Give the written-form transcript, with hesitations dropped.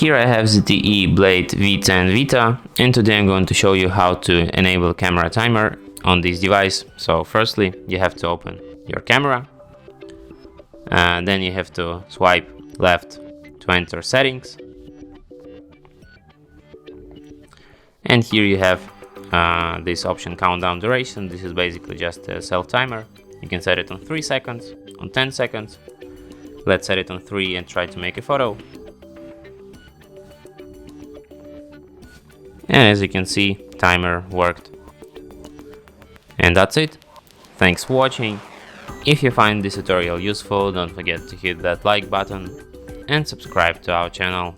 Here I have ZTE Blade V10 Vita, and today I'm going to show you how to enable camera timer on this device. So firstly, you have to open your camera, and then you have to swipe left to enter settings. And here you have this option, countdown duration. This is basically just a self timer. You can set it on 3 seconds, on 10 seconds. Let's set it on 3 and try to make a photo. And as you can see, timer worked. And that's it. Thanks for watching. If you find this tutorial useful, don't forget to hit that like button and subscribe to our channel.